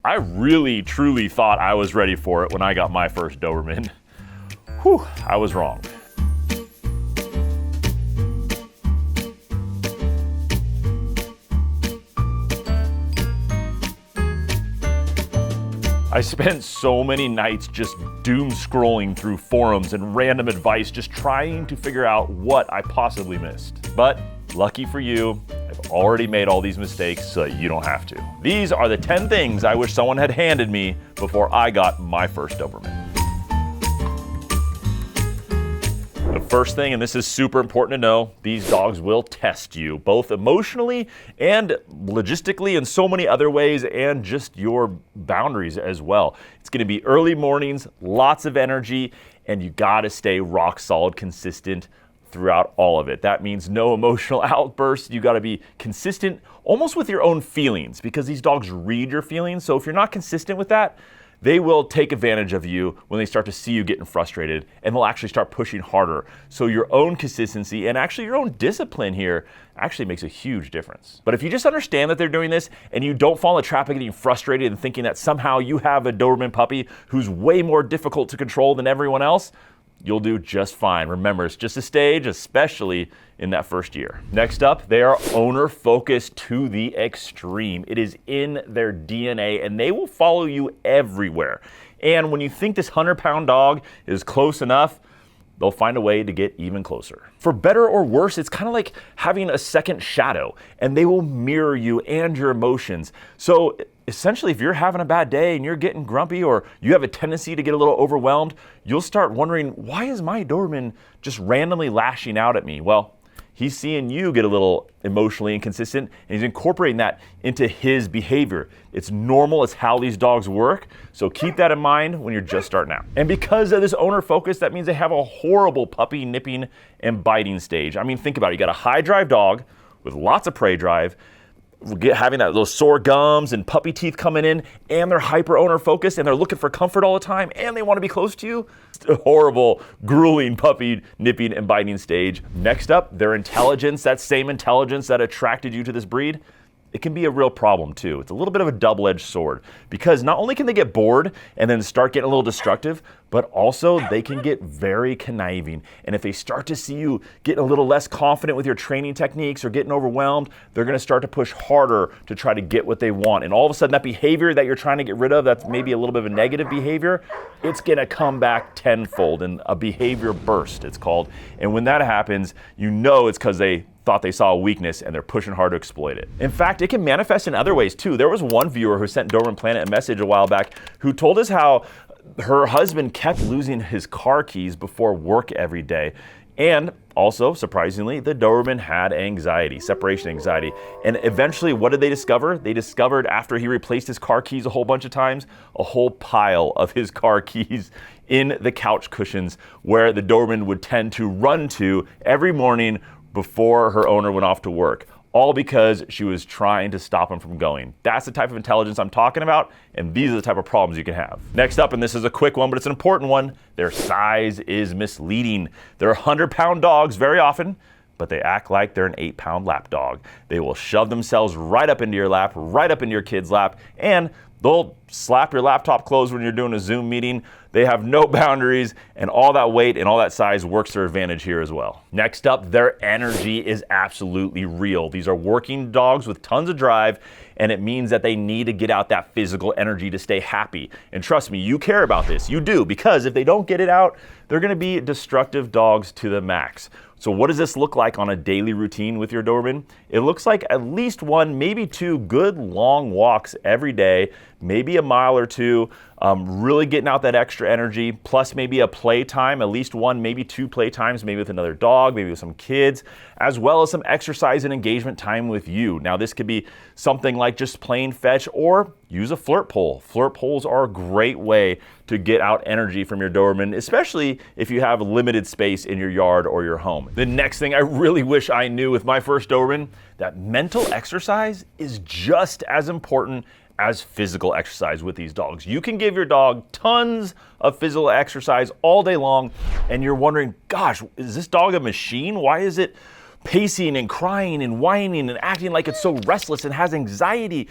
I really, truly thought I was ready for it when I got my first Doberman. Whew, I was wrong. I spent so many nights just doom scrolling through forums and random advice, just trying to figure out what I possibly missed. But lucky for you, I've already made all these mistakes so that you don't have to. These are the 10 things I wish someone had handed me before I got my first Doberman. The first thing, and this is super important to know, these dogs will test you, both emotionally and logistically in so many other ways, and just your boundaries as well. It's gonna be early mornings, lots of energy, and you gotta stay rock solid, consistent throughout all of it. That means no emotional outbursts. You gotta be consistent almost with your own feelings, because these dogs read your feelings. So if you're not consistent with that, they will take advantage of you when they start to see you getting frustrated, and they'll actually start pushing harder. So your own consistency and actually your own discipline here actually makes a huge difference. But if you just understand that they're doing this and you don't fall in the trap of getting frustrated and thinking that somehow you have a Doberman puppy who's way more difficult to control than everyone else, you'll do just fine. Remember, it's just a stage, especially in that first year. Next up, they are owner focused to the extreme. It is in their DNA, and they will follow you everywhere. And when you think this 100-pound dog is close enough, they'll find a way to get even closer. For better or worse, it's kind of like having a second shadow, and they will mirror you and your emotions. So essentially, if you're having a bad day and you're getting grumpy, or you have a tendency to get a little overwhelmed, you'll start wondering, why is my Doberman just randomly lashing out at me? Well, he's seeing you get a little emotionally inconsistent, and he's incorporating that into his behavior. It's normal, it's how these dogs work, so keep that in mind when you're just starting out. And because of this owner focus, that means they have a horrible puppy nipping and biting stage. I mean, think about it. You got a high drive dog with lots of prey drive, having that those sore gums and puppy teeth coming in, and they're hyper owner focused, and they're looking for comfort all the time, and they want to be close to you. It's a horrible, grueling puppy nipping and biting stage. Next up, their intelligence, that same intelligence that attracted you to this breed, it can be a real problem too. It's a little bit of a double-edged sword, because not only can they get bored and then start getting a little destructive, but also they can get very conniving. And if they start to see you getting a little less confident with your training techniques or getting overwhelmed, they're gonna start to push harder to try to get what they want. And all of a sudden, that behavior that you're trying to get rid of, that's maybe a little bit of a negative behavior, it's gonna come back tenfold, and a behavior burst, it's called. And when that happens, you know it's because they thought they saw a weakness and they're pushing hard to exploit it. In fact, it can manifest in other ways too. There was one viewer who sent Doberman Planet a message a while back who told us how her husband kept losing his car keys before work every day. And also, surprisingly, the Doberman had anxiety, separation anxiety. And eventually, what did they discover? They discovered, after he replaced his car keys a whole bunch of times, a whole pile of his car keys in the couch cushions, where the Doberman would tend to run to every morning before her owner went off to work, all because she was trying to stop him from going. That's the type of intelligence I'm talking about, and these are the type of problems you can have. Next up, and this is a quick one, but it's an important one, their size is misleading. They're 100-pound dogs very often, but they act like they're an 8-pound lap dog. They will shove themselves right up into your lap, right up into your kid's lap, and they'll slap your laptop closed when you're doing a Zoom meeting. They have no boundaries, and all that weight and all that size works to their advantage here as well. Next up, their energy is absolutely real. These are working dogs with tons of drive, and it means that they need to get out that physical energy to stay happy. And trust me, you care about this. You do, because if they don't get it out, they're gonna be destructive dogs to the max. So what does this look like on a daily routine with your Doberman? It looks like at least one, maybe two good long walks every day, maybe a mile or two, really getting out that extra energy, plus maybe a play time, at least one, maybe two play times, maybe with another dog, maybe with some kids, as well as some exercise and engagement time with you. Now, this could be something like just plain fetch, or use a flirt pole. Flirt poles are a great way to get out energy from your Doberman, especially if you have limited space in your yard or your home. The next thing I really wish I knew with my first Doberman, that mental exercise is just as important as physical exercise with these dogs. You can give your dog tons of physical exercise all day long, and you're wondering, gosh, is this dog a machine? Why is it pacing and crying and whining and acting like it's so restless and has anxiety?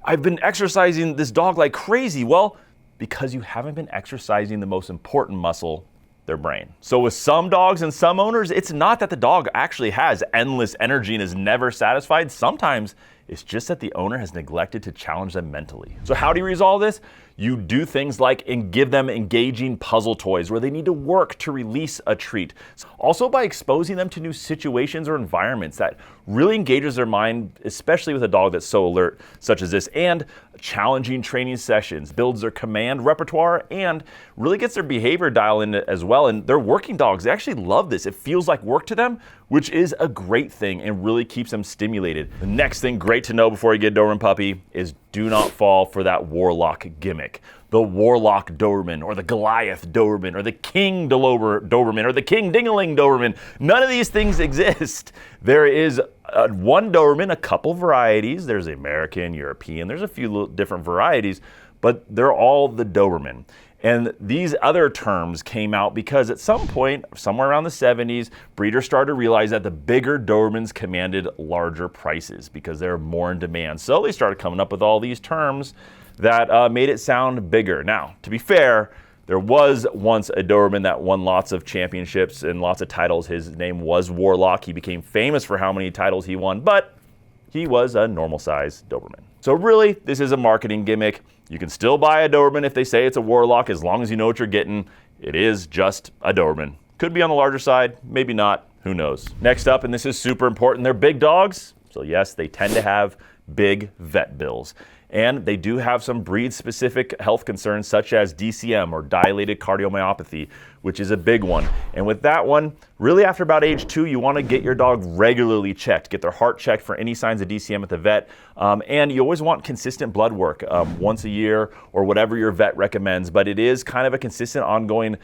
I've been exercising this dog like crazy. Well, because you haven't been exercising the most important muscle, their brain. So with some dogs and some owners, it's not that the dog actually has endless energy and is never satisfied. Sometimes it's just that the owner has neglected to challenge them mentally. So how do you resolve this? You do things like give them engaging puzzle toys where they need to work to release a treat. Also by exposing them to new situations or environments that really engages their mind, especially with a dog that's so alert, such as this, and challenging training sessions, builds their command repertoire, and really gets their behavior dial in as well. And they're working dogs, they actually love this. It feels like work to them, which is a great thing and really keeps them stimulated. The next thing great to know before you get a Doberman puppy is do not fall for that Warlock gimmick. The Warlock Doberman, or the Goliath Doberman, or the King Doberman, or the King Dingaling Doberman. None of these things exist. There is one Doberman, a couple varieties. There's American, European, there's a few different varieties, but they're all the Doberman. And these other terms came out because at some point, somewhere around the 70s, breeders started to realize that the bigger Dobermans commanded larger prices because they're more in demand. So they started coming up with all these terms that made it sound bigger. Now, to be fair, there was once a Doberman that won lots of championships and lots of titles. His name was Warlock. He became famous for how many titles he won, but he was a normal-sized Doberman. So really, this is a marketing gimmick. You can still buy a Doberman if they say it's a Warlock, as long as you know what you're getting. It is just a Doberman. Could be on the larger side, maybe not, who knows. Next up, and this is super important, they're big dogs. So yes, they tend to have big vet bills. And they do have some breed-specific health concerns such as DCM, or dilated cardiomyopathy, which is a big one. And with that one, really after about age 2, you want to get your dog regularly checked, get their heart checked for any signs of DCM at the vet. And you always want consistent blood work once a year or whatever your vet recommends. But it is kind of a consistent ongoing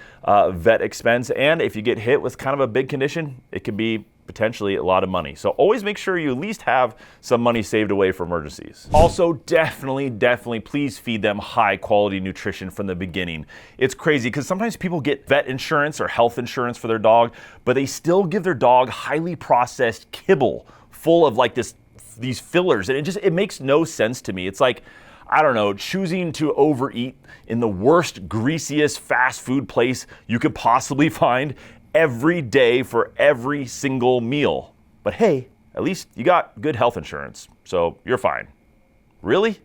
vet expense. And if you get hit with kind of a big condition, it can be potentially a lot of money. So always make sure you at least have some money saved away for emergencies. Also, definitely, please feed them high quality nutrition from the beginning. It's crazy because sometimes people get vet insurance or health insurance for their dog, but they still give their dog highly processed kibble full of like these fillers. And it makes no sense to me. It's like, I don't know, choosing to overeat in the worst, greasiest fast food place you could possibly find every day for every single meal. But hey, at least you got good health insurance, so you're fine. Really?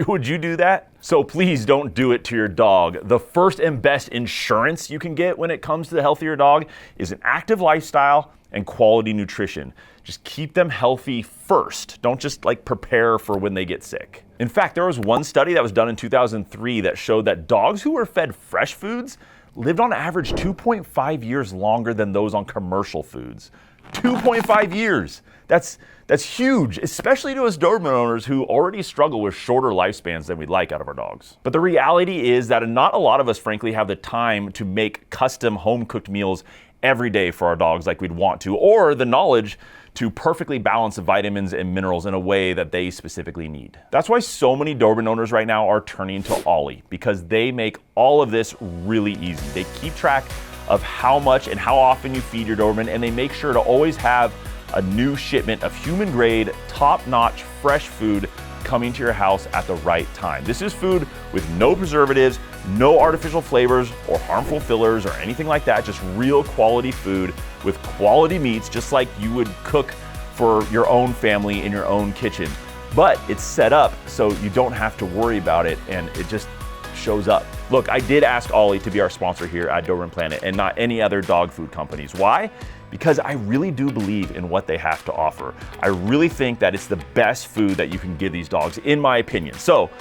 Would you do that? So please don't do it to your dog. The first and best insurance you can get when it comes to the health of your dog is an active lifestyle and quality nutrition. Just keep them healthy first. Don't just like prepare for when they get sick. In fact, there was one study that was done in 2003 that showed that dogs who were fed fresh foods lived on average 2.5 years longer than those on commercial foods. 2.5 years. That's huge, especially to us Doberman owners who already struggle with shorter lifespans than we'd like out of our dogs. But the reality is that not a lot of us, frankly, have the time to make custom home-cooked meals every day for our dogs like we'd want to, or the knowledge to perfectly balance the vitamins and minerals in a way that they specifically need. That's why so many Doberman owners right now are turning to Ollie, because they make all of this really easy. They keep track of how much and how often you feed your Doberman, and they make sure to always have a new shipment of human-grade, top-notch, fresh food coming to your house at the right time. This is food with no preservatives, no artificial flavors or harmful fillers or anything like that, just real quality food with quality meats, just like you would cook for your own family in your own kitchen. But it's set up so you don't have to worry about it, and it just shows up. Look, I did ask Ollie to be our sponsor here at Doberman Planet and not any other dog food companies. Why? Because I really do believe in what they have to offer. I really think that it's the best food that you can give these dogs, in my opinion. So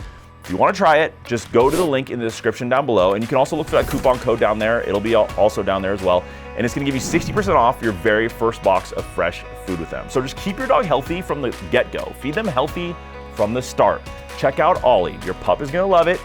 if you want to try it, just go to the link in the description down below, and you can also look for that coupon code down there. It'll be also down there as well, and it's going to give you 60% off your very first box of fresh food with them. So just keep your dog healthy from the get-go. Feed them healthy from the start. Check out Ollie. Your pup is going to love it.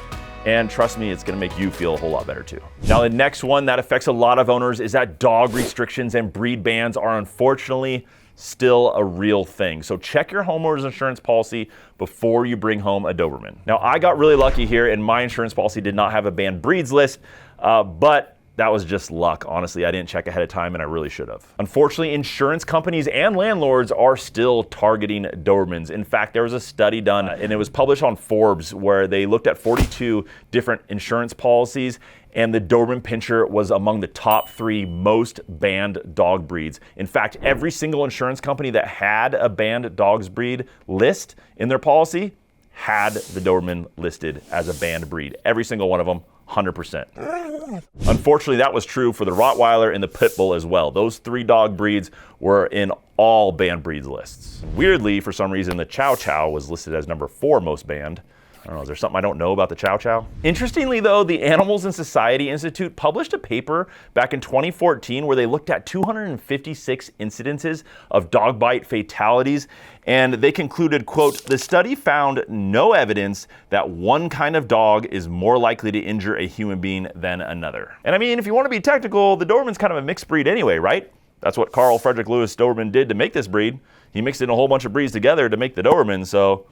And trust me, it's gonna make you feel a whole lot better too. Now, the next one that affects a lot of owners is that dog restrictions and breed bans are unfortunately still a real thing. So check your homeowner's insurance policy before you bring home a Doberman. Now, I got really lucky here and my insurance policy did not have a banned breeds list, but that was just luck. Honestly, I didn't check ahead of time and I really should have. Unfortunately, insurance companies and landlords are still targeting Dobermans. In fact, there was a study done and it was published on Forbes where they looked at 42 different insurance policies, and the Doberman Pinscher was among the top 3 most banned dog breeds. In fact, every single insurance company that had a banned dogs breed list in their policy had the Doberman listed as a banned breed. Every single one of them, 100%. Unfortunately, that was true for the Rottweiler and the Pit Bull as well. Those 3 dog breeds were in all banned breeds lists. Weirdly, for some reason, the Chow Chow was listed as number 4 most banned. I don't know, is there something I don't know about the Chow Chow? Interestingly though, the Animals and Society Institute published a paper back in 2014 where they looked at 256 incidences of dog bite fatalities, and they concluded, quote, "The study found no evidence that one kind of dog is more likely to injure a human being than another." And I mean, if you want to be technical, the Doberman's kind of a mixed breed anyway, right? That's what Carl Frederick Lewis Doberman did to make this breed. He mixed in a whole bunch of breeds together to make the Doberman, so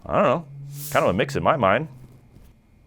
I don't know. Kind of a mix in my mind,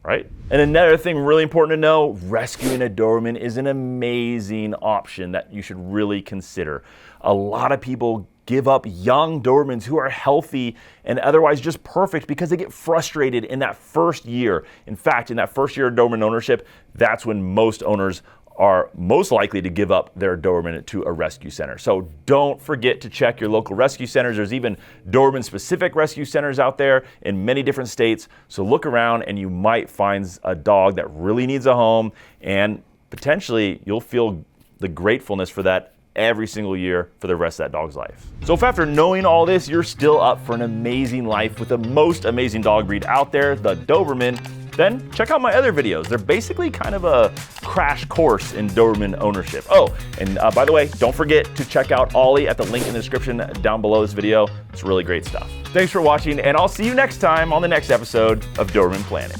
right? And another thing really important to know, rescuing a Doberman is an amazing option that you should really consider. A lot of people give up young Dobermans who are healthy and otherwise just perfect because they get frustrated in that first year. In fact, in that first year of Doberman ownership, that's when most owners are most likely to give up their Doberman to a rescue center. So don't forget to check your local rescue centers. There's even Doberman specific rescue centers out there in many different states. So look around and you might find a dog that really needs a home, and potentially you'll feel the gratefulness for that every single year for the rest of that dog's life. So if after knowing all this, you're still up for an amazing life with the most amazing dog breed out there, the Doberman, then check out my other videos. They're basically kind of a crash course in Doberman ownership. Oh, and by the way, don't forget to check out Ollie at the link in the description down below this video. It's really great stuff. Thanks for watching, and I'll see you next time on the next episode of Doberman Planning.